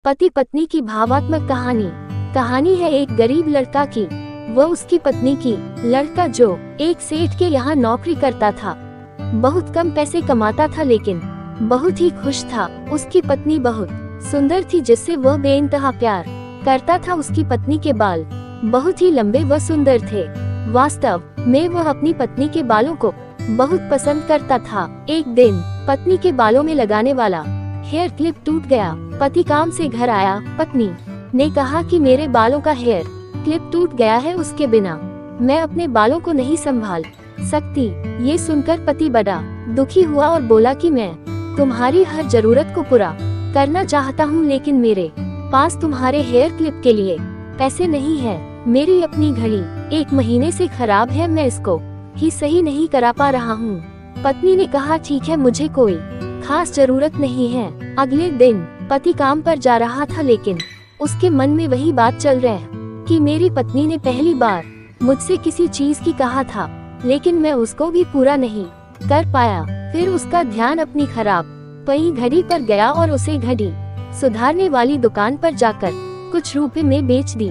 पति पत्नी की भावात्मक कहानी है एक गरीब लड़का की, वो उसकी पत्नी की। लड़का जो एक सेठ के यहाँ नौकरी करता था, बहुत कम पैसे कमाता था लेकिन बहुत ही खुश था। उसकी पत्नी बहुत सुंदर थी जिससे वह बेइंतहा प्यार करता था। उसकी पत्नी के बाल बहुत ही लंबे व सुंदर थे। वास्तव में वह अपनी पत्नी के बालों को बहुत पसंद करता था। एक दिन पत्नी के बालों में लगाने वाला हेयर क्लिप टूट गया। पति काम से घर आया, पत्नी ने कहा कि मेरे बालों का हेयर क्लिप टूट गया है, उसके बिना मैं अपने बालों को नहीं संभाल सकती। ये सुनकर पति बड़ा दुखी हुआ और बोला कि मैं तुम्हारी हर जरूरत को पूरा करना चाहता हूँ, लेकिन मेरे पास तुम्हारे हेयर क्लिप के लिए पैसे नहीं है। मेरी अपनी घड़ी 1 महीने से खराब है, मैं इसको ही सही नहीं करा पा रहा हूँ। पत्नी ने कहा ठीक है, मुझे कोई खास जरूरत नहीं है। अगले दिन पति काम पर जा रहा था लेकिन उसके मन में वही बात चल रही कि मेरी पत्नी ने पहली बार मुझसे किसी चीज की कहा था लेकिन मैं उसको भी पूरा नहीं कर पाया। फिर उसका ध्यान अपनी खराब पई घड़ी पर गया और उसे घड़ी सुधारने वाली दुकान पर जाकर कुछ रुपए में बेच दी।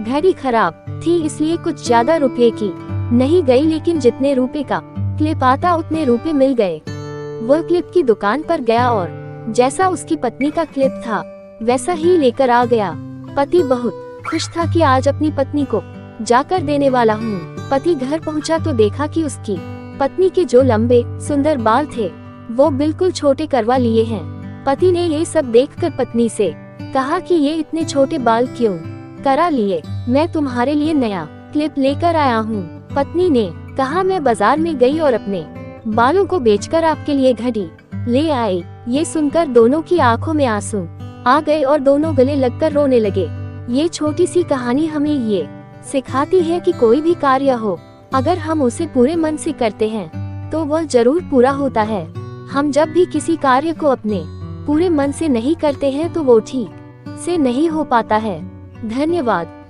घड़ी खराब थी इसलिए कुछ ज्यादा रुपए की नहीं गई, लेकिन जितने रुपए का क्लिप आता उतने रुपए मिल गए। वह क्लिप की दुकान पर गया और जैसा उसकी पत्नी का क्लिप था वैसा ही लेकर आ गया। पति बहुत खुश था कि आज अपनी पत्नी को जाकर देने वाला हूँ। पति घर पहुँचा तो देखा कि उसकी पत्नी के जो लंबे सुंदर बाल थे वो बिल्कुल छोटे करवा लिए हैं। पति ने ये सब देखकर पत्नी से कहा कि ये इतने छोटे बाल क्यों करा लिए, मैं तुम्हारे लिए नया क्लिप लेकर आया हूँ। पत्नी ने कहा मैं बाजार में गई और अपने बालों को बेचकर आपके लिए घड़ी ले आई। ये सुनकर दोनों की आंखों में आंसू आ गए और दोनों गले लगकर रोने लगे। ये छोटी सी कहानी हमें ये सिखाती है कि कोई भी कार्य हो, अगर हम उसे पूरे मन से करते हैं तो वह जरूर पूरा होता है। हम जब भी किसी कार्य को अपने पूरे मन से नहीं करते हैं तो वो ठीक से नहीं हो पाता है। धन्यवाद।